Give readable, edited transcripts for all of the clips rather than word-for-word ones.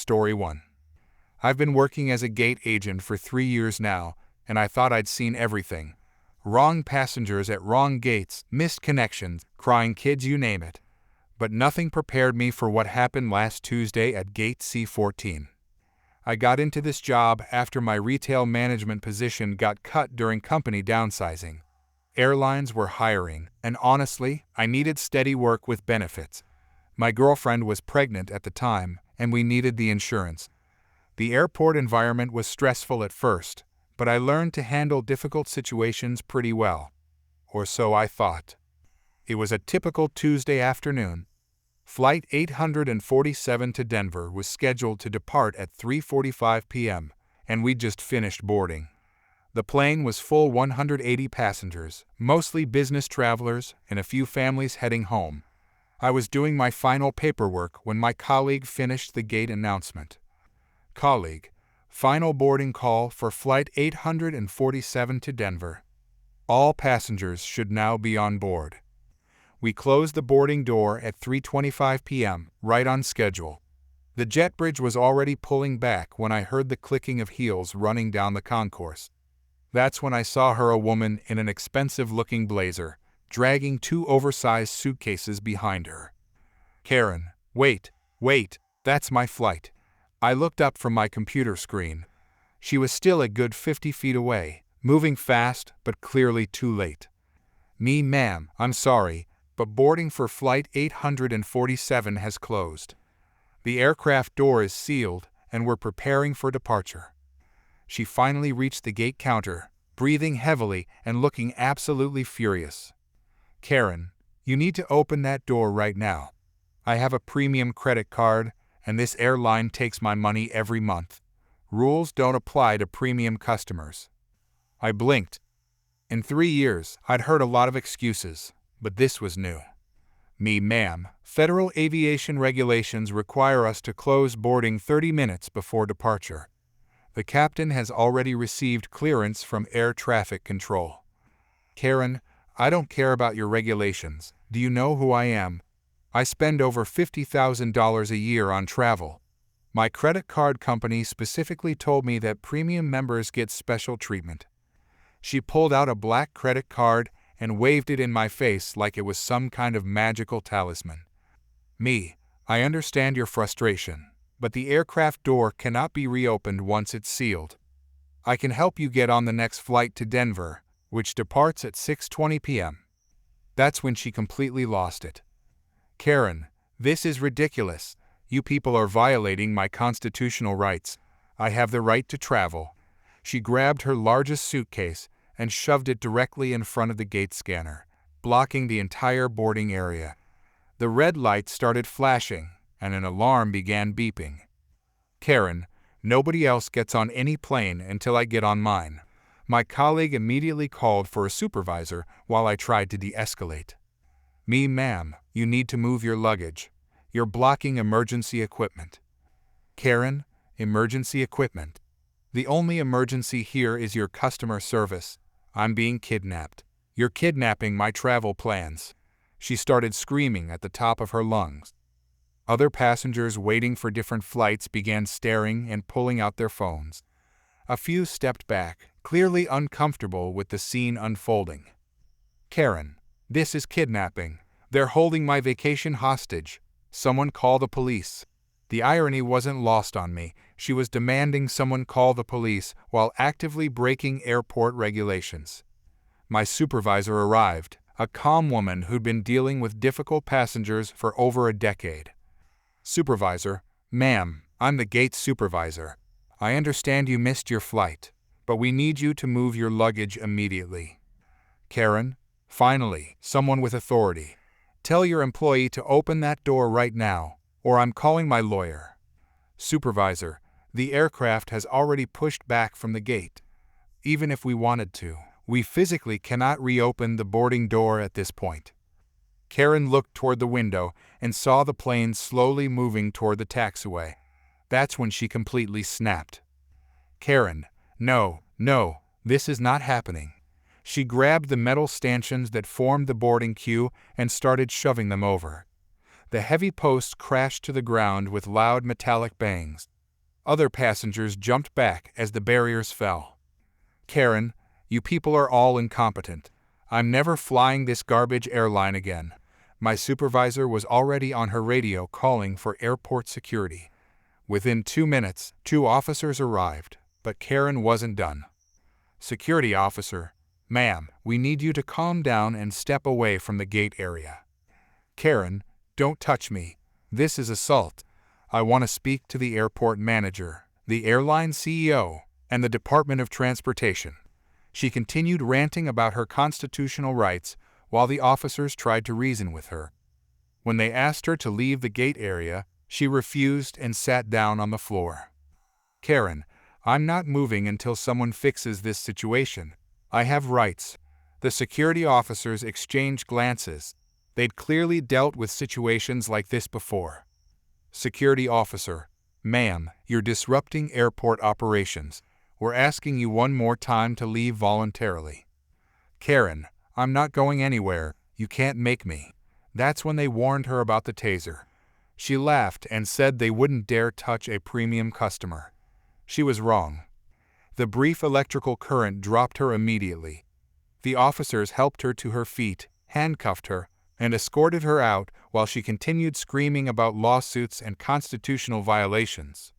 Story 1. I've been working as a gate agent for 3 years now, and I thought I'd seen everything. Wrong passengers at wrong gates, missed connections, crying kids, you name it. But nothing prepared me for what happened last Tuesday at Gate C14. I got into this job after my retail management position got cut during company downsizing. Airlines were hiring, and honestly, I needed steady work with benefits. My girlfriend was pregnant at the time, and we needed the insurance. The airport environment was stressful at first, but I learned to handle difficult situations pretty well. Or so I thought. It was a typical Tuesday afternoon. Flight 847 to Denver was scheduled to depart at 3:45 p.m., and we'd just finished boarding. The plane was full 180 passengers, mostly business travelers and a few families heading home. I was doing my final paperwork when my colleague finished the gate announcement. Colleague, final boarding call for Flight 847 to Denver. All passengers should now be on board. We closed the boarding door at 3:25 p.m., right on schedule. The jet bridge was already pulling back when I heard the clicking of heels running down the concourse. That's when I saw her, a woman in an expensive-looking blazer, dragging 2 oversized suitcases behind her. Karen, wait, that's my flight. I looked up from my computer screen. She was still a good 50 feet away, moving fast but clearly too late. Ma'am, I'm sorry, but boarding for Flight 847 has closed. The aircraft door is sealed, and we're preparing for departure. She finally reached the gate counter, breathing heavily and looking absolutely furious. Karen, you need to open that door right now. I have a premium credit card, and this airline takes my money every month. Rules don't apply to premium customers. I blinked. In 3 years, I'd heard a lot of excuses, but this was new. Ma'am, federal aviation regulations require us to close boarding 30 minutes before departure. The captain has already received clearance from air traffic control. Karen, I don't care about your regulations. Do you know who I am? I spend over $50,000 a year on travel. My credit card company specifically told me that premium members get special treatment. She pulled out a black credit card and waved it in my face like it was some kind of magical talisman. I understand your frustration, but the aircraft door cannot be reopened once it's sealed. I can help you get on the next flight to Denver, which departs at 6:20 p.m. That's when she completely lost it. Karen, this is ridiculous. You people are violating my constitutional rights. I have the right to travel. She grabbed her largest suitcase and shoved it directly in front of the gate scanner, blocking the entire boarding area. The red light started flashing, and an alarm began beeping. Karen, nobody else gets on any plane until I get on mine. My colleague immediately called for a supervisor while I tried to de-escalate. Ma'am, you need to move your luggage. You're blocking emergency equipment. Karen, emergency equipment. The only emergency here is your customer service. I'm being kidnapped. You're kidnapping my travel plans. She started screaming at the top of her lungs. Other passengers waiting for different flights began staring and pulling out their phones. A few stepped back, clearly uncomfortable with the scene unfolding. Karen, this is kidnapping. They're holding my vacation hostage. Someone call the police. The irony wasn't lost on me. She was demanding someone call the police while actively breaking airport regulations. My supervisor arrived, a calm woman who'd been dealing with difficult passengers for over a decade. Supervisor, ma'am, I'm the gate supervisor. I understand you missed your flight, but we need you to move your luggage immediately. Karen, finally, someone with authority. Tell your employee to open that door right now, or I'm calling my lawyer. Supervisor, the aircraft has already pushed back from the gate. Even if we wanted to, we physically cannot reopen the boarding door at this point. Karen looked toward the window and saw the plane slowly moving toward the taxiway. That's when she completely snapped. Karen, no, this is not happening. She grabbed the metal stanchions that formed the boarding queue and started shoving them over. The heavy posts crashed to the ground with loud metallic bangs. Other passengers jumped back as the barriers fell. Karen, you people are all incompetent. I'm never flying this garbage airline again. My supervisor was already on her radio calling for airport security. Within 2 minutes, 2 officers arrived, but Karen wasn't done. Security officer, ma'am, we need you to calm down and step away from the gate area. Karen, don't touch me. This is assault. I want to speak to the airport manager, the airline CEO, and the Department of Transportation. She continued ranting about her constitutional rights while the officers tried to reason with her. When they asked her to leave the gate area, she refused and sat down on the floor. Karen, I'm not moving until someone fixes this situation. I have rights. The security officers exchanged glances. They'd clearly dealt with situations like this before. Security officer, ma'am, you're disrupting airport operations. We're asking you one more time to leave voluntarily. Karen, I'm not going anywhere. You can't make me. That's when they warned her about the taser. She laughed and said they wouldn't dare touch a premium customer. She was wrong. The brief electrical current dropped her immediately. The officers helped her to her feet, handcuffed her, and escorted her out while she continued screaming about lawsuits and constitutional violations.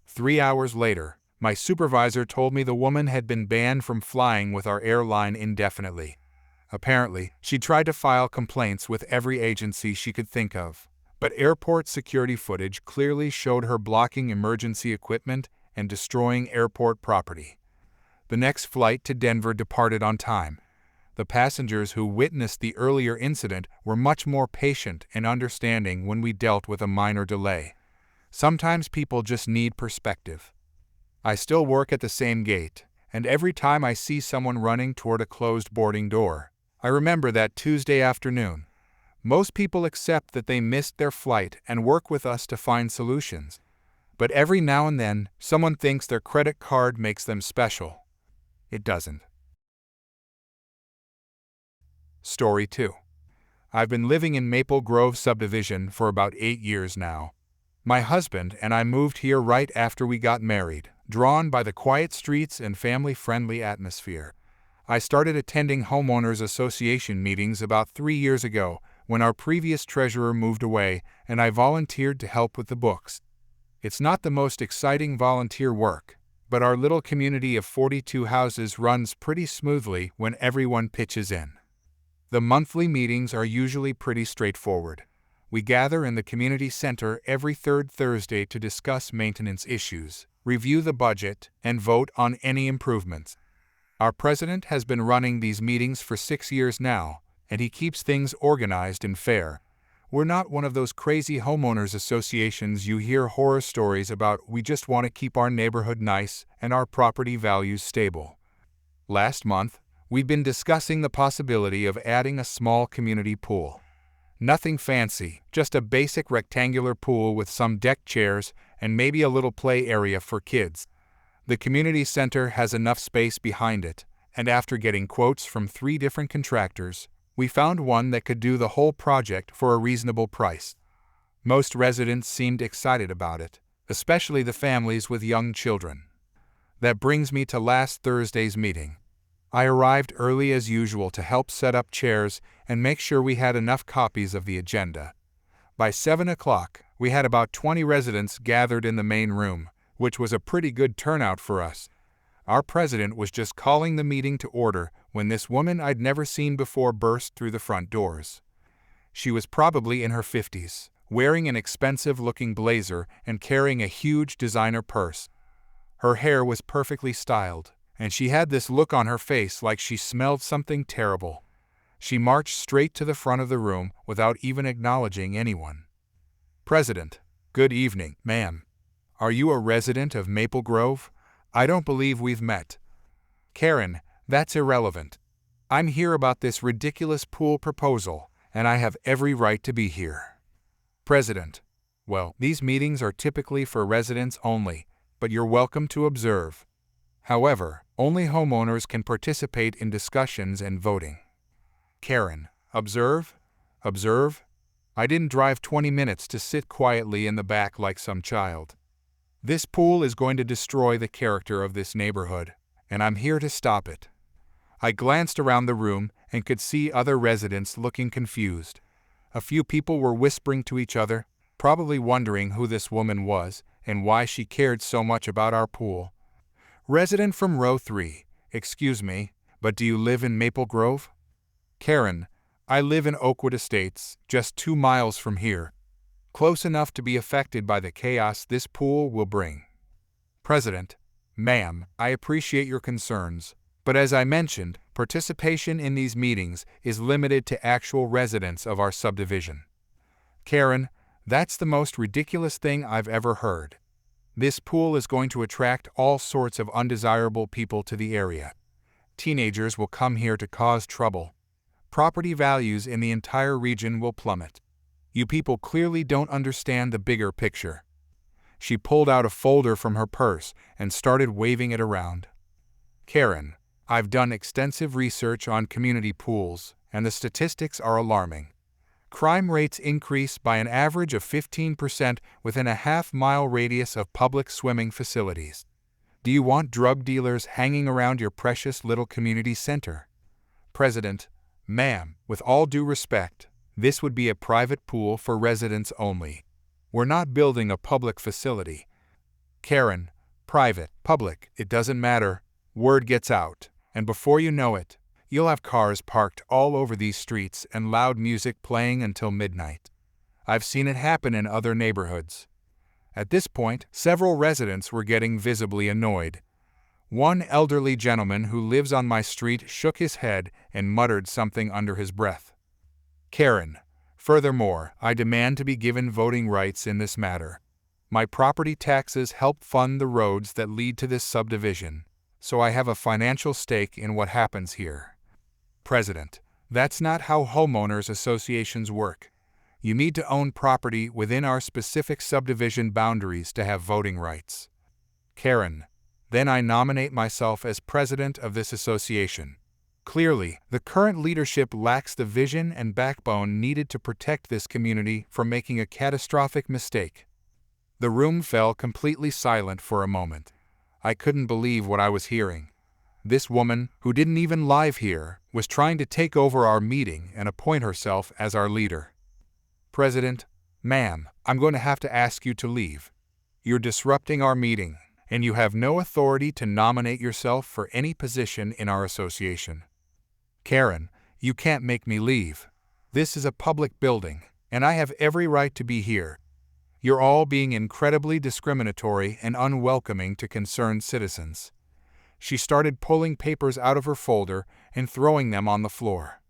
3 hours later, my supervisor told me the woman had been banned from flying with our airline indefinitely. Apparently, she tried to file complaints with every agency she could think of, but airport security footage clearly showed her blocking emergency equipment and destroying airport property. The next flight to Denver departed on time. The passengers who witnessed the earlier incident were much more patient and understanding when we dealt with a minor delay. Sometimes people just need perspective. I still work at the same gate, and every time I see someone running toward a closed boarding door, I remember that Tuesday afternoon. Most people accept that they missed their flight and work with us to find solutions. But every now and then, someone thinks their credit card makes them special. It doesn't. Story 2. I've been living in Maple Grove subdivision for about 8 years now. My husband and I moved here right after we got married, drawn by the quiet streets and family-friendly atmosphere. I started attending homeowners association meetings about 3 years ago when our previous treasurer moved away and I volunteered to help with the books. It's not the most exciting volunteer work, but our little community of 42 houses runs pretty smoothly when everyone pitches in. The monthly meetings are usually pretty straightforward. We gather in the community center every third Thursday to discuss maintenance issues, review the budget, and vote on any improvements. Our president has been running these meetings for 6 years now, and he keeps things organized and fair. We're not one of those crazy homeowners associations you hear horror stories about. We just want to keep our neighborhood nice and our property values stable. Last month, we've been discussing the possibility of adding a small community pool. Nothing fancy, just a basic rectangular pool with some deck chairs and maybe a little play area for kids. The community center has enough space behind it, and after getting quotes from 3 different contractors, we found one that could do the whole project for a reasonable price. Most residents seemed excited about it, especially the families with young children. That brings me to last Thursday's meeting. I arrived early as usual to help set up chairs and make sure we had enough copies of the agenda. By 7 o'clock, we had about 20 residents gathered in the main room, which was a pretty good turnout for us. Our president was just calling the meeting to order when this woman I'd never seen before burst through the front doors. She was probably in her 50s, wearing an expensive-looking blazer and carrying a huge designer purse. Her hair was perfectly styled, and she had this look on her face like she smelled something terrible. She marched straight to the front of the room without even acknowledging anyone. President, good evening, ma'am. Are you a resident of Maple Grove? I don't believe we've met. Karen, that's irrelevant. I'm here about this ridiculous pool proposal, and I have every right to be here. President, well, these meetings are typically for residents only, but you're welcome to observe. However, only homeowners can participate in discussions and voting. Karen, observe? Observe? I didn't drive 20 minutes to sit quietly in the back like some child. This pool is going to destroy the character of this neighborhood, and I'm here to stop it. I glanced around the room and could see other residents looking confused. A few people were whispering to each other, probably wondering who this woman was and why she cared so much about our pool. Resident from row 3, excuse me, but do you live in Maple Grove? Karen, I live in Oakwood Estates, just 2 miles from here. Close enough to be affected by the chaos this pool will bring. President, ma'am, I appreciate your concerns, but as I mentioned, participation in these meetings is limited to actual residents of our subdivision. Karen, that's the most ridiculous thing I've ever heard. This pool is going to attract all sorts of undesirable people to the area. Teenagers will come here to cause trouble. Property values in the entire region will plummet. You people clearly don't understand the bigger picture. She pulled out a folder from her purse and started waving it around. Karen, I've done extensive research on community pools, and the statistics are alarming. Crime rates increase by an average of 15% within a half-mile radius of public swimming facilities. Do you want drug dealers hanging around your precious little community center? President, ma'am, with all due respect, this would be a private pool for residents only. We're not building a public facility. Karen, private, public, it doesn't matter. Word gets out, and before you know it, you'll have cars parked all over these streets and loud music playing until midnight. I've seen it happen in other neighborhoods. At this point, several residents were getting visibly annoyed. One elderly gentleman who lives on my street shook his head and muttered something under his breath. Karen, furthermore, I demand to be given voting rights in this matter. My property taxes help fund the roads that lead to this subdivision, so I have a financial stake in what happens here. President, that's not how homeowners associations work. You need to own property within our specific subdivision boundaries to have voting rights. Karen, then I nominate myself as president of this association. Clearly, the current leadership lacks the vision and backbone needed to protect this community from making a catastrophic mistake. The room fell completely silent for a moment. I couldn't believe what I was hearing. This woman, who didn't even live here, was trying to take over our meeting and appoint herself as our leader. President, ma'am, I'm going to have to ask you to leave. You're disrupting our meeting, and you have no authority to nominate yourself for any position in our association. Karen, you can't make me leave. This is a public building, and I have every right to be here. You're all being incredibly discriminatory and unwelcoming to concerned citizens. She started pulling papers out of her folder and throwing them on the floor.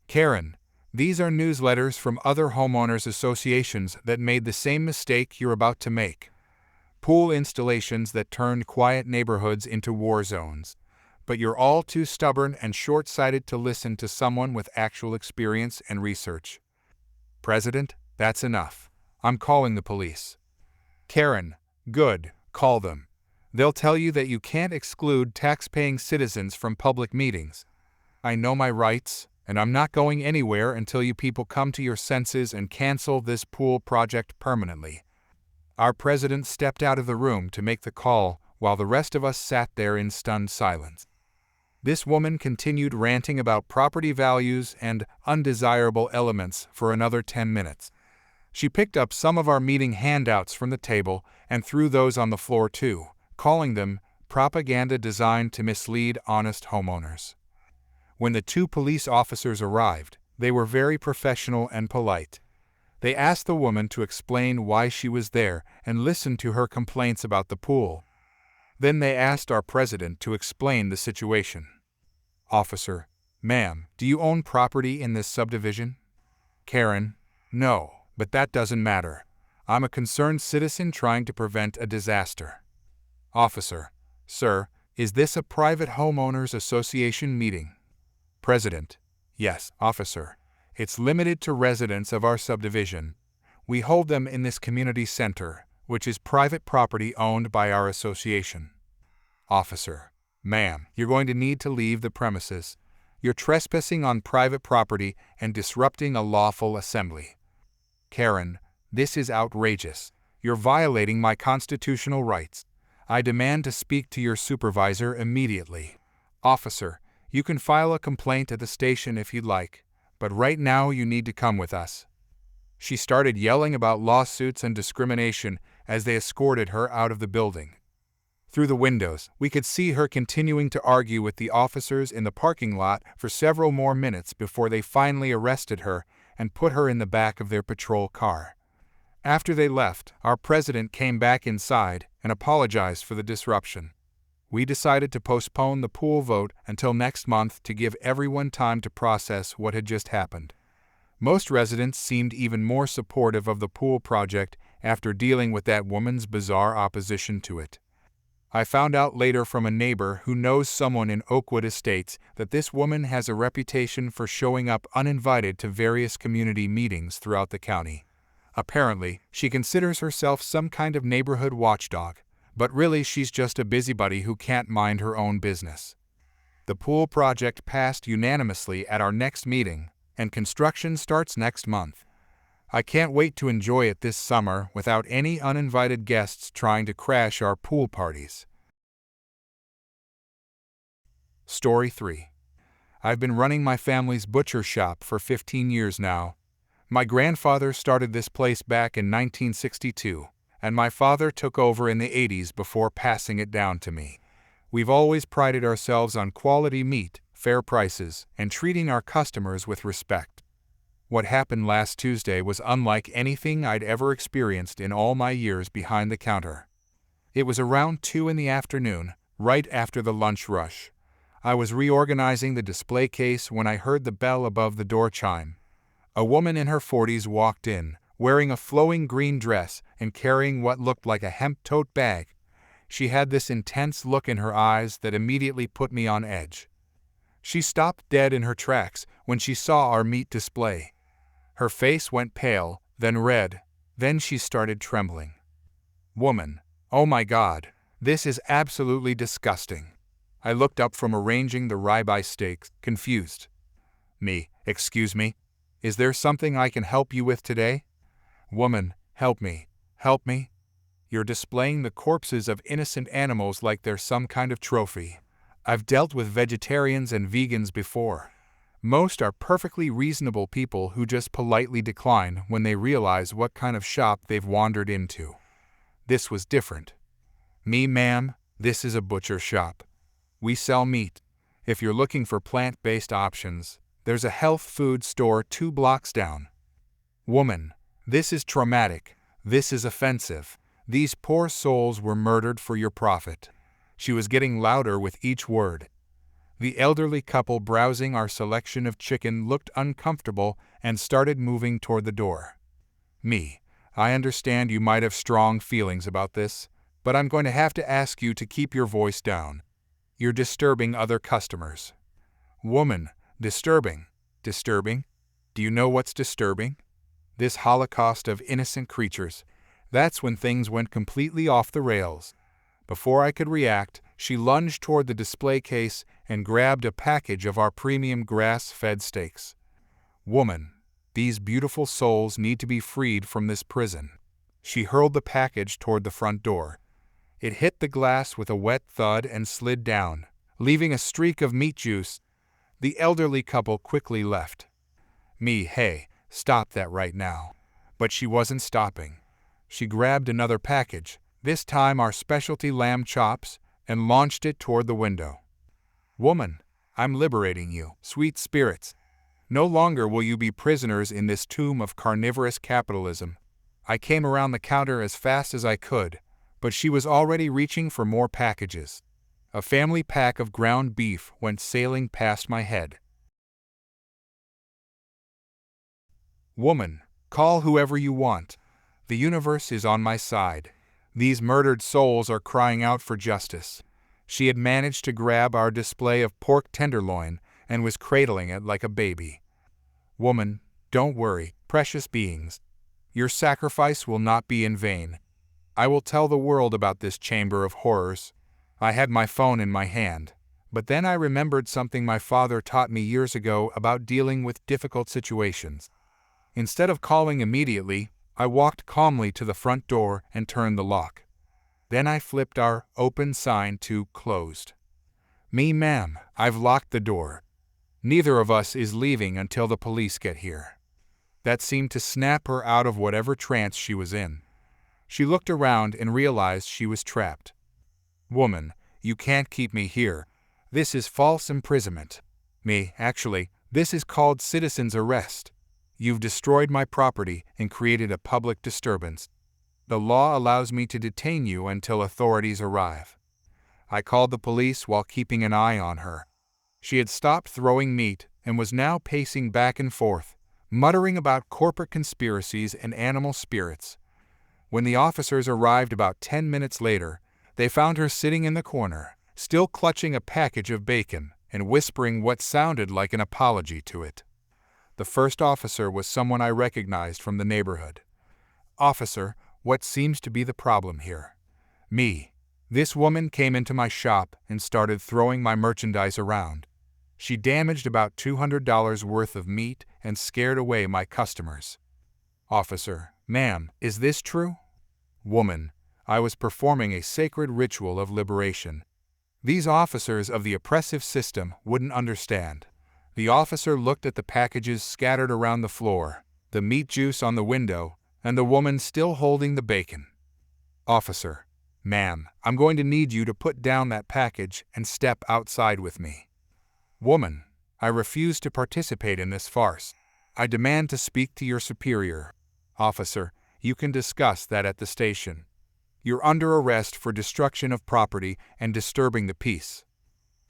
Karen, these are newsletters from other homeowners associations that made the same mistake you're about to make. Pool installations that turned quiet neighborhoods into war zones. But you're all too stubborn and short-sighted to listen to someone with actual experience and research. President, that's enough. I'm calling the police. Karen, good, call them. They'll tell you that you can't exclude tax-paying citizens from public meetings. I know my rights, and I'm not going anywhere until you people come to your senses and cancel this pool project permanently. Our president stepped out of the room to make the call while the rest of us sat there in stunned silence. This woman continued ranting about property values and undesirable elements for another 10 minutes. She picked up some of our meeting handouts from the table and threw those on the floor too, calling them propaganda designed to mislead honest homeowners. When the 2 police officers arrived, they were very professional and polite. They asked the woman to explain why she was there and listened to her complaints about the pool. Then they asked our president to explain the situation. Officer, ma'am, do you own property in this subdivision? Karen, no, but that doesn't matter. I'm a concerned citizen trying to prevent a disaster. Officer, sir, is this a private homeowners association meeting? President, yes, officer. It's limited to residents of our subdivision. We hold them in this community center, which is private property owned by our association. Officer, ma'am, you're going to need to leave the premises. You're trespassing on private property and disrupting a lawful assembly. Karen, this is outrageous. You're violating my constitutional rights. I demand to speak to your supervisor immediately. Officer, you can file a complaint at the station if you'd like, but right now you need to come with us." She started yelling about lawsuits and discrimination as they escorted her out of the building. Through the windows, we could see her continuing to argue with the officers in the parking lot for several more minutes before they finally arrested her and put her in the back of their patrol car. After they left, our president came back inside and apologized for the disruption. We decided to postpone the pool vote until next month to give everyone time to process what had just happened. Most residents seemed even more supportive of the pool project after dealing with that woman's bizarre opposition to it. I found out later from a neighbor who knows someone in Oakwood Estates that this woman has a reputation for showing up uninvited to various community meetings throughout the county. Apparently, she considers herself some kind of neighborhood watchdog, but really she's just a busybody who can't mind her own business. The pool project passed unanimously at our next meeting, and construction starts next month. I can't wait to enjoy it this summer without any uninvited guests trying to crash our pool parties. Story 3. I've been running my family's butcher shop for 15 years now. My grandfather started this place back in 1962, and my father took over in the 80s before passing it down to me. We've always prided ourselves on quality meat, fair prices, and treating our customers with respect. What happened last Tuesday was unlike anything I'd ever experienced in all my years behind the counter. It was around 2 in the afternoon, right after the lunch rush. I was reorganizing the display case when I heard the bell above the door chime. A woman in her 40s walked in, wearing a flowing green dress and carrying what looked like a hemp tote bag. She had this intense look in her eyes that immediately put me on edge. She stopped dead in her tracks when she saw our meat display. Her face went pale, then red, then she started trembling. "Woman, oh my God, this is absolutely disgusting." I looked up from arranging the ribeye steaks, confused. Excuse me, is there something I can help you with today?" "Woman, help me, help me. You're displaying the corpses of innocent animals like they're some kind of trophy. I've dealt with vegetarians and vegans before. Most are perfectly reasonable people who just politely decline when they realize what kind of shop they've wandered into. This was different. Ma'am, this is a butcher shop. We sell meat. If you're looking for plant-based options, there's a health food store 2 blocks down." "Woman, this is traumatic. This is offensive. These poor souls were murdered for your profit." She was getting louder with each word. The elderly couple browsing our selection of chicken looked uncomfortable and started moving toward the door. "I understand you might have strong feelings about this, but I'm going to have to ask you to keep your voice down. You're disturbing other customers." "Woman, disturbing? Disturbing? Do you know what's disturbing? This holocaust of innocent creatures. That's when things went completely off the rails." Before I could react, she lunged toward the display case and grabbed a package of our premium grass-fed steaks. "Woman, these beautiful souls need to be freed from this prison." She hurled the package toward the front door. It hit the glass with a wet thud and slid down, leaving a streak of meat juice. The elderly couple quickly left. Hey, stop that right now." But she wasn't stopping. She grabbed another package, this time our specialty lamb chops, and launched it toward the window. "Woman, I'm liberating you, sweet spirits. No longer will you be prisoners in this tomb of carnivorous capitalism." I came around the counter as fast as I could, but she was already reaching for more packages. A family pack of ground beef went sailing past my head. "Woman, call whoever you want. The universe is on my side. These murdered souls are crying out for justice." She had managed to grab our display of pork tenderloin and was cradling it like a baby. "Woman, don't worry, precious beings. Your sacrifice will not be in vain. I will tell the world about this chamber of horrors." I had my phone in my hand, but then I remembered something my father taught me years ago about dealing with difficult situations. Instead of calling immediately, I walked calmly to the front door and turned the lock. Then I flipped our open sign to closed. Me, ma'am, I've locked the door. Neither of us is leaving until the police get here. That seemed to snap her out of whatever trance she was in. She looked around and realized she was trapped. Woman, you can't keep me here. This is false imprisonment. Me, actually, this is called citizen's arrest. You've destroyed my property and created a public disturbance. The law allows me to detain you until authorities arrive. I called the police while keeping an eye on her. She had stopped throwing meat and was now pacing back and forth, muttering about corporate conspiracies and animal spirits. When the officers arrived about 10 minutes later, they found her sitting in the corner, still clutching a package of bacon and whispering what sounded like an apology to it. The first officer was someone I recognized from the neighborhood. Officer, what seems to be the problem here? Me. This woman came into my shop and started throwing my merchandise around. She damaged about $200 worth of meat and scared away my customers. Officer, ma'am, is this true? Woman, I was performing a sacred ritual of liberation. These officers of the oppressive system wouldn't understand. The officer looked at the packages scattered around the floor, the meat juice on the window, and the woman still holding the bacon. Officer, ma'am, I'm going to need you to put down that package and step outside with me. Woman, I refuse to participate in this farce. I demand to speak to your superior. Officer, you can discuss that at the station. You're under arrest for destruction of property and disturbing the peace.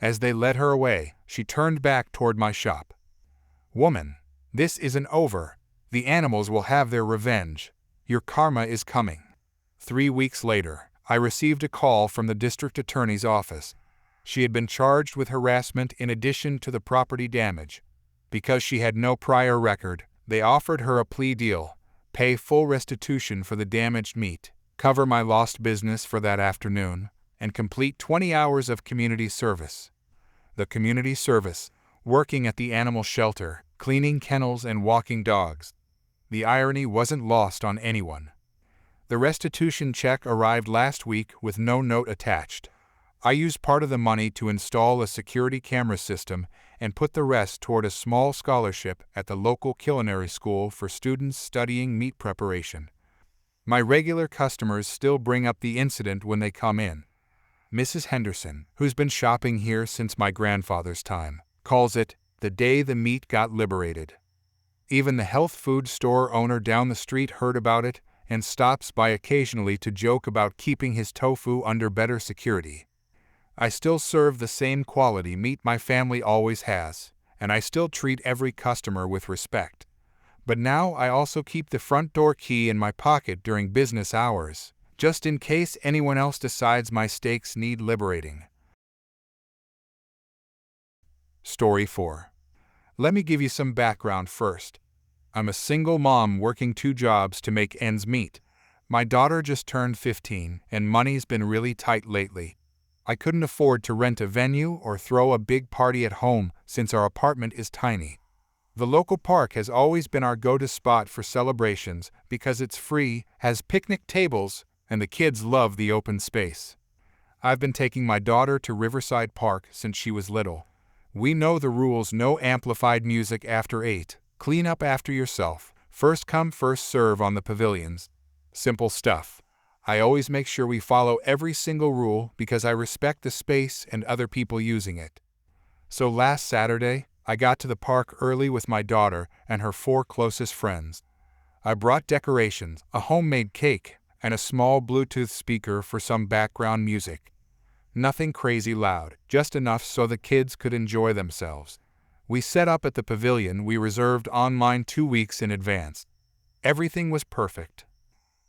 As they led her away, she turned back toward my shop. Woman, this isn't over. The animals will have their revenge. Your karma is coming. 3 weeks later, I received a call from the district attorney's office. She had been charged with harassment in addition to the property damage. Because she had no prior record, they offered her a plea deal, pay full restitution for the damaged meat, cover my lost business for that afternoon, and complete 20 hours of community service. The community service, working at the animal shelter, cleaning kennels and walking dogs. The irony wasn't lost on anyone. The restitution check arrived last week with no note attached. I used part of the money to install a security camera system and put the rest toward a small scholarship at the local culinary school for students studying meat preparation. My regular customers still bring up the incident when they come in. Mrs. Henderson, who's been shopping here since my grandfather's time, calls it the day the meat got liberated. Even the health food store owner down the street heard about it and stops by occasionally to joke about keeping his tofu under better security. I still serve the same quality meat my family always has, and I still treat every customer with respect. But now I also keep the front door key in my pocket during business hours, just in case anyone else decides my steaks need liberating. Story 4. Let me give you some background first. I'm a single mom working 2 jobs to make ends meet. My daughter just turned 15, and money's been really tight lately. I couldn't afford to rent a venue or throw a big party at home since our apartment is tiny. The local park has always been our go-to spot for celebrations because it's free, has picnic tables, and the kids love the open space. I've been taking my daughter to Riverside Park since she was little. We know the rules: no amplified music after 8, clean up after yourself, first come first serve on the pavilions. Simple stuff. I always make sure we follow every single rule because I respect the space and other people using it. So last Saturday, I got to the park early with my daughter and her 4 closest friends. I brought decorations, a homemade cake, and a small Bluetooth speaker for some background music. Nothing crazy loud, just enough so the kids could enjoy themselves. We set up at the pavilion we reserved online 2 weeks in advance. Everything was perfect.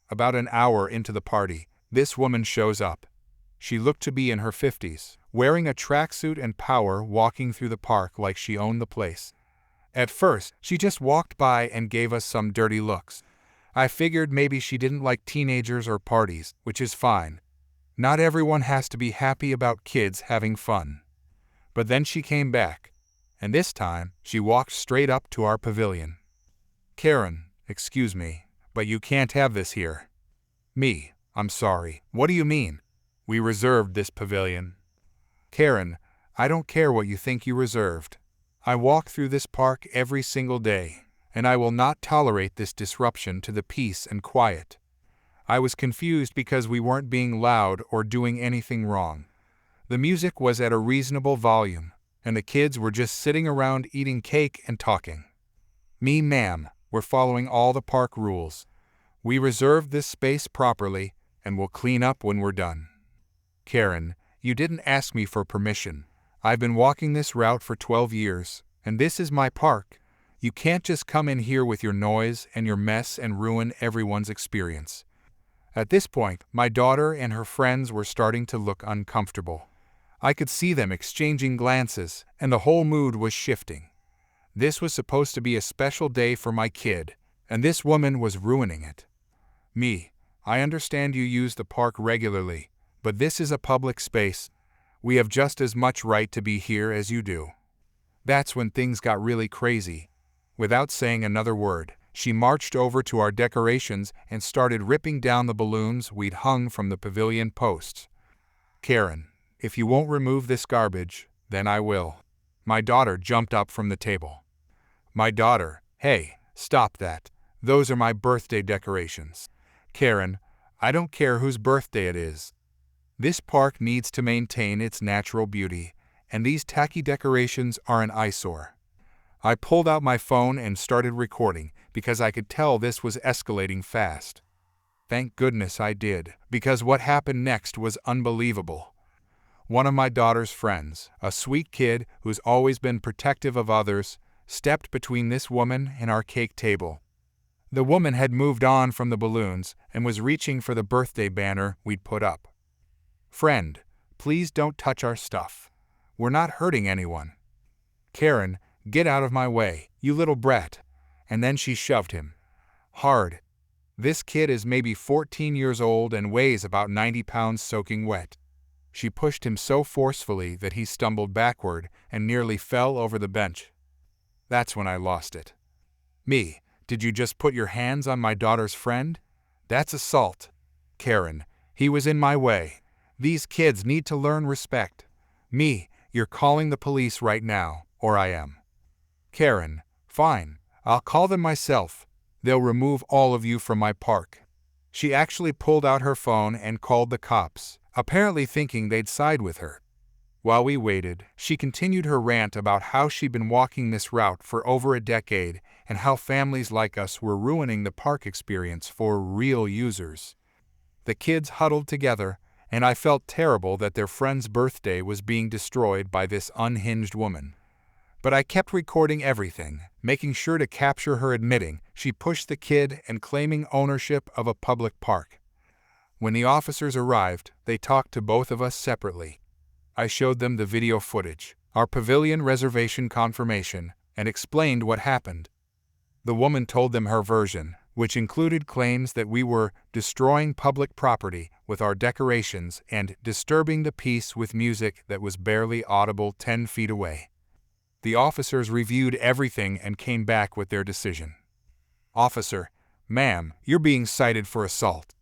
About an hour into the party, this woman shows up. She looked to be in her 50s, wearing a tracksuit and power, walking through the park like she owned the place. At first, she just walked by and gave us some dirty looks. I figured maybe she didn't like teenagers or parties, which is fine. Not everyone has to be happy about kids having fun. But then she came back, and this time she walked straight up to our pavilion. Karen, excuse me, But you can't have this here. Me, I'm sorry. What do you mean? We reserved this pavilion. Karen, I don't care what you think you reserved. I walk through this park every single day, and I will not tolerate this disruption to the peace and quiet. I was confused because we weren't being loud or doing anything wrong. The music was at a reasonable volume, and the kids were just sitting around eating cake and talking. Me, ma'am, we're following all the park rules. We reserved this space properly, and we'll clean up when we're done. Karen, you didn't ask me for permission. I've been walking this route for 12 years, and this is my park. You can't just come in here with your noise and your mess and ruin everyone's experience. At this point, my daughter and her friends were starting to look uncomfortable. I could see them exchanging glances, and the whole mood was shifting. This was supposed to be a special day for my kid, and this woman was ruining it. Me, I understand you use the park regularly, but this is a public space. We have just as much right to be here as you do. That's when things got really crazy. Without saying another word, she marched over to our decorations and started ripping down the balloons we'd hung from the pavilion posts. Karen, if you won't remove this garbage, then I will. My daughter jumped up from the table. My daughter, hey, stop that. Those are my birthday decorations. Karen, I don't care whose birthday it is. This park needs to maintain its natural beauty, and these tacky decorations are an eyesore. I pulled out my phone and started recording because I could tell this was escalating fast. Thank goodness I did, because what happened next was unbelievable. One of my daughter's friends, a sweet kid who's always been protective of others, stepped between this woman and our cake table. The woman had moved on from the balloons and was reaching for the birthday banner we'd put up. Friend, please don't touch our stuff. We're not hurting anyone. Karen, get out of my way, you little brat. And then she shoved him. Hard. This kid is maybe 14 years old and weighs about 90 pounds soaking wet. She pushed him so forcefully that he stumbled backward and nearly fell over the bench. That's when I lost it. Me, did you just put your hands on my daughter's friend? That's assault. Karen, he was in my way. These kids need to learn respect. Me, you're calling the police right now, or I am. Karen, fine, I'll call them myself. They'll remove all of you from my park. She actually pulled out her phone and called the cops, apparently thinking they'd side with her. While we waited, she continued her rant about how she'd been walking this route for over a decade and how families like us were ruining the park experience for real users. The kids huddled together, and I felt terrible that their friend's birthday was being destroyed by this unhinged woman. But I kept recording everything, making sure to capture her admitting she pushed the kid and claiming ownership of a public park. When the officers arrived, they talked to both of us separately. I showed them the video footage, our pavilion reservation confirmation, and explained what happened. The woman told them her version, which included claims that we were destroying public property with our decorations and disturbing the peace with music that was barely audible 10 feet away. The officers reviewed everything and came back with their decision. Officer, ma'am, you're being cited for assault.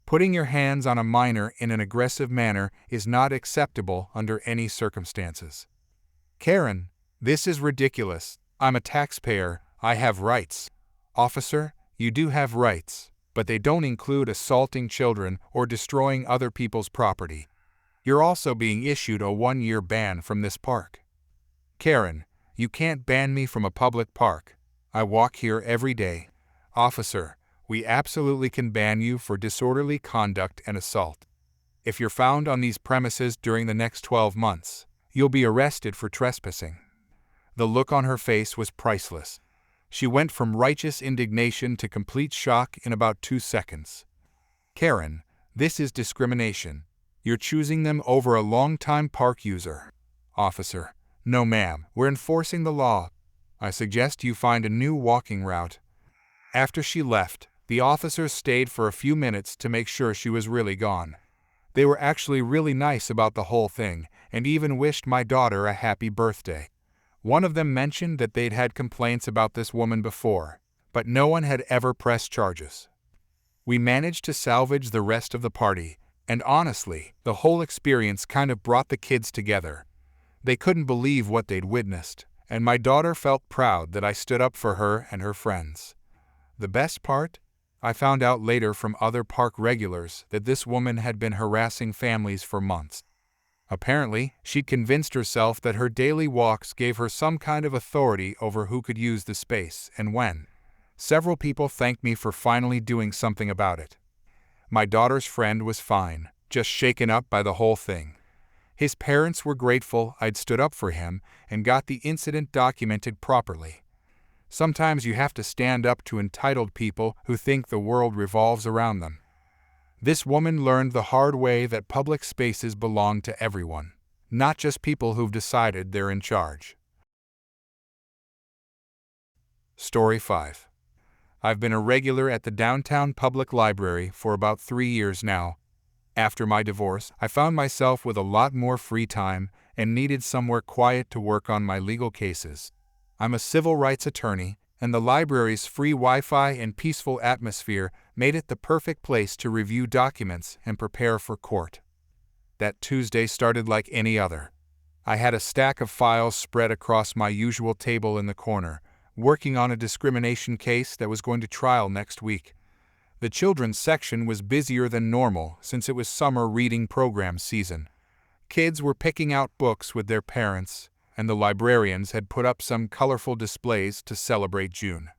Putting your hands on a minor in an aggressive manner is not acceptable under any circumstances. Karen, this is ridiculous. I'm a taxpayer. I have rights. Officer, you do have rights, but they don't include assaulting children or destroying other people's property. You're also being issued a 1-year ban from this park. Karen, you can't ban me from a public park. I walk here every day. Officer, we absolutely can ban you for disorderly conduct and assault. If you're found on these premises during the next 12 months, you'll be arrested for trespassing. The look on her face was priceless. She went from righteous indignation to complete shock in about 2 seconds. Karen, this is discrimination. You're choosing them over a long-time park user. Officer, no ma'am, we're enforcing the law. I suggest you find a new walking route. After she left, the officers stayed for a few minutes to make sure she was really gone. They were actually really nice about the whole thing and even wished my daughter a happy birthday. One of them mentioned that they'd had complaints about this woman before, but no one had ever pressed charges. We managed to salvage the rest of the party, and honestly, the whole experience kind of brought the kids together. They couldn't believe what they'd witnessed, and my daughter felt proud that I stood up for her and her friends. The best part? I found out later from other park regulars that this woman had been harassing families for months. Apparently, she'd convinced herself that her daily walks gave her some kind of authority over who could use the space and when. Several people thanked me for finally doing something about it. My daughter's friend was fine, just shaken up by the whole thing. His parents were grateful I'd stood up for him and got the incident documented properly. Sometimes you have to stand up to entitled people who think the world revolves around them. This woman learned the hard way that public spaces belong to everyone, not just people who've decided they're in charge. Story 5. I've been a regular at the downtown public library for about 3 years now. After my divorce, I found myself with a lot more free time and needed somewhere quiet to work on my legal cases. I'm a civil rights attorney, and the library's free Wi-Fi and peaceful atmosphere made it the perfect place to review documents and prepare for court. That Tuesday started like any other. I had a stack of files spread across my usual table in the corner, working on a discrimination case that was going to trial next week. The children's section was busier than normal since it was summer reading program season. Kids were picking out books with their parents, and the librarians had put up some colorful displays to celebrate June.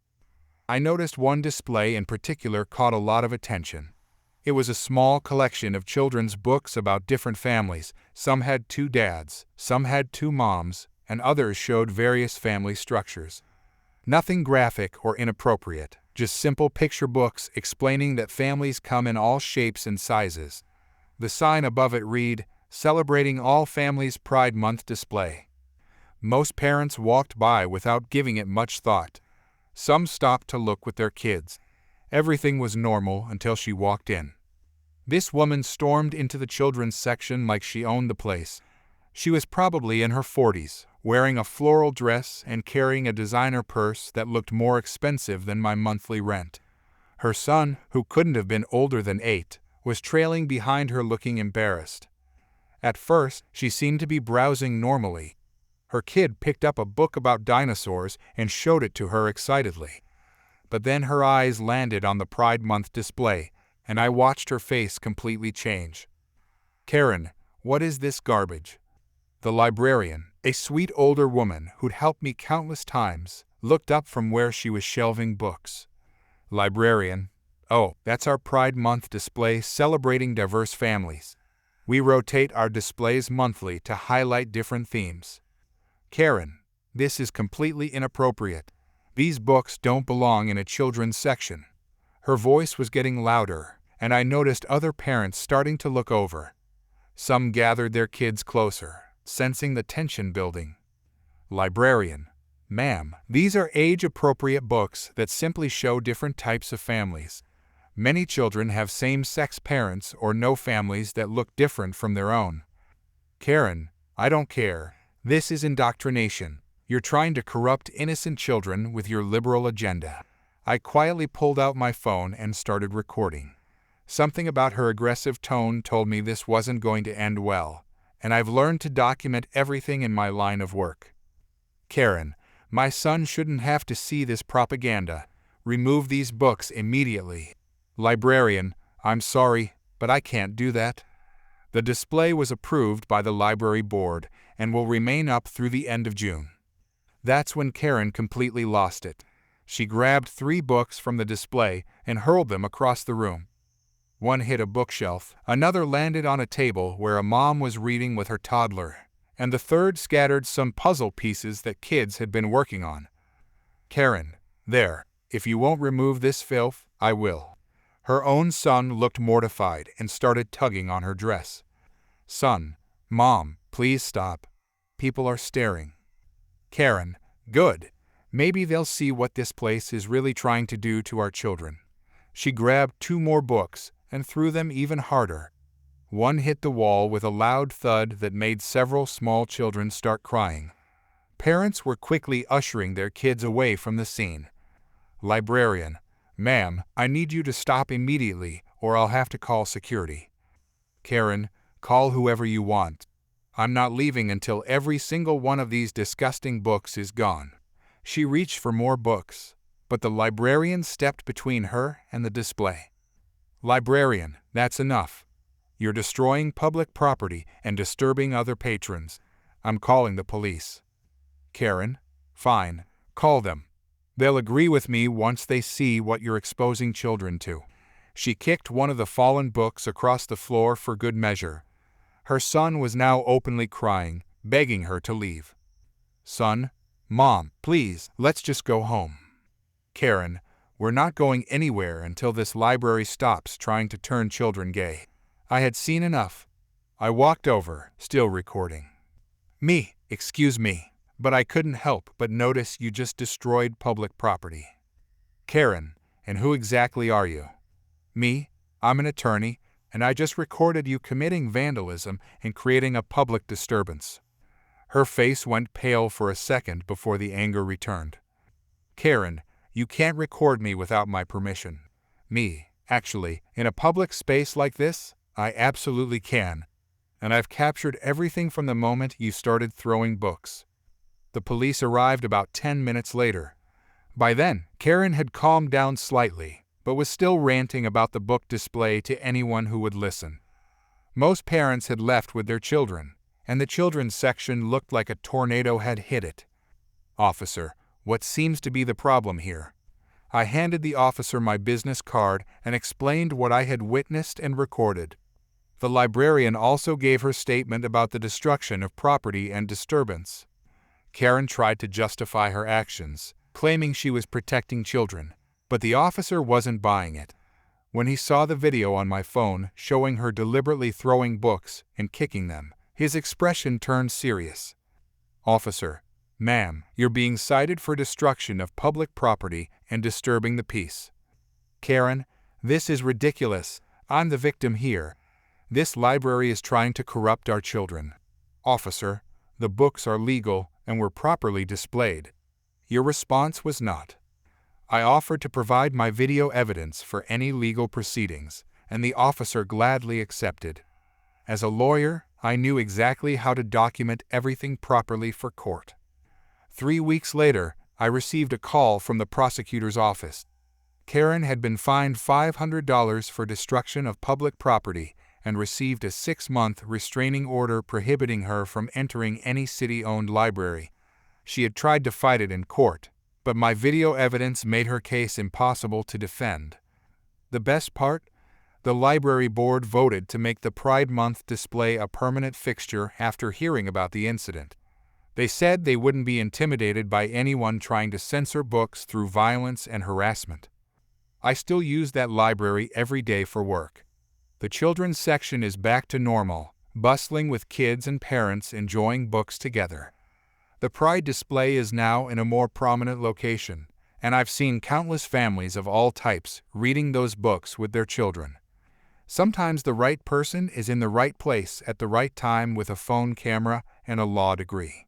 I noticed one display in particular caught a lot of attention. It was a small collection of children's books about different families. Some had 2 dads, some had 2 moms, and others showed various family structures. Nothing graphic or inappropriate, just simple picture books explaining that families come in all shapes and sizes. The sign above it read, "Celebrating All Families Pride Month Display." Most parents walked by without giving it much thought. Some stopped to look with their kids. Everything was normal until she walked in. This woman stormed into the children's section like she owned the place. She was probably in her 40s, wearing a floral dress and carrying a designer purse that looked more expensive than my monthly rent. Her son, who couldn't have been older than 8, was trailing behind her looking embarrassed. At first, she seemed to be browsing normally. Her kid picked up a book about dinosaurs and showed it to her excitedly. But then her eyes landed on the Pride Month display, and I watched her face completely change. "Karen, what is this garbage?" The librarian, a sweet older woman who'd helped me countless times, looked up from where she was shelving books. Librarian: "Oh, that's our Pride Month display celebrating diverse families. We rotate our displays monthly to highlight different themes." "Karen, this is completely inappropriate. These books don't belong in a children's section." Her voice was getting louder, and I noticed other parents starting to look over. Some gathered their kids closer, sensing the tension building. Librarian: "Ma'am, these are age-appropriate books that simply show different types of families. Many children have same-sex parents or know families that look different from their own." "Karen, I don't care. This is indoctrination. You're trying to corrupt innocent children with your liberal agenda." I quietly pulled out my phone and started recording. Something about her aggressive tone told me this wasn't going to end well, and I've learned to document everything in my line of work. "Karen, my son shouldn't have to see this propaganda. Remove these books immediately." Librarian: "I'm sorry, but I can't do that." The display was approved by the library board and will remain up through the end of June. That's when Karen completely lost it. She grabbed 3 books from the display and hurled them across the room. One hit a bookshelf, another landed on a table where a mom was reading with her toddler, and the third scattered some puzzle pieces that kids had been working on. "Karen, there, if you won't remove this filth, I will." Her own son looked mortified and started tugging on her dress. "Son, Mom, please stop. People are staring." Karen: "Good. Maybe they'll see what this place is really trying to do to our children." She grabbed 2 more books and threw them even harder. One hit the wall with a loud thud that made several small children start crying. Parents were quickly ushering their kids away from the scene. Librarian: Ma'am, I need you to stop immediately or I'll have to call security. Karen, call whoever you want. I'm not leaving until every single one of these disgusting books is gone. She reached for more books, but the librarian stepped between her and the display. Librarian, that's enough. You're destroying public property and disturbing other patrons. I'm calling the police. Karen, fine, call them. They'll agree with me once they see what you're exposing children to. She kicked one of the fallen books across the floor for good measure. Her son was now openly crying, begging her to leave. Son, Mom, please, let's just go home. Karen, we're not going anywhere until this library stops trying to turn children gay. I had seen enough. I walked over, still recording. Excuse me, but I couldn't help but notice you just destroyed public property. Karen, and who exactly are you? Me, I'm an attorney, and I just recorded you committing vandalism and creating a public disturbance. Her face went pale for a second before the anger returned. Karen, you can't record me without my permission. Actually, in a public space like this, I absolutely can. And I've captured everything from the moment you started throwing books. The police arrived about 10 minutes later. By then, Karen had calmed down slightly, but was still ranting about the book display to anyone who would listen. Most parents had left with their children, and the children's section looked like a tornado had hit it. Officer, what seems to be the problem here? I handed the officer my business card and explained what I had witnessed and recorded. The librarian also gave her statement about the destruction of property and disturbance. Karen tried to justify her actions, claiming she was protecting children, but the officer wasn't buying it. When he saw the video on my phone showing her deliberately throwing books and kicking them, his expression turned serious. Officer, ma'am, you're being cited for destruction of public property and disturbing the peace. Karen, this is ridiculous. I'm the victim here. This library is trying to corrupt our children. Officer, the books are legal and were properly displayed. Your response was not. I offered to provide my video evidence for any legal proceedings, and the officer gladly accepted. As a lawyer, I knew exactly how to document everything properly for court. 3 weeks later, I received a call from the prosecutor's office. Karen had been fined $500 for destruction of public property and received a 6-month restraining order prohibiting her from entering any city-owned library. She had tried to fight it in court, but my video evidence made her case impossible to defend. The best part? The library board voted to make the Pride Month display a permanent fixture after hearing about the incident. They said they wouldn't be intimidated by anyone trying to censor books through violence and harassment. I still use that library every day for work. The children's section is back to normal, bustling with kids and parents enjoying books together. The Pride display is now in a more prominent location, and I've seen countless families of all types reading those books with their children. Sometimes the right person is in the right place at the right time with a phone camera and a law degree.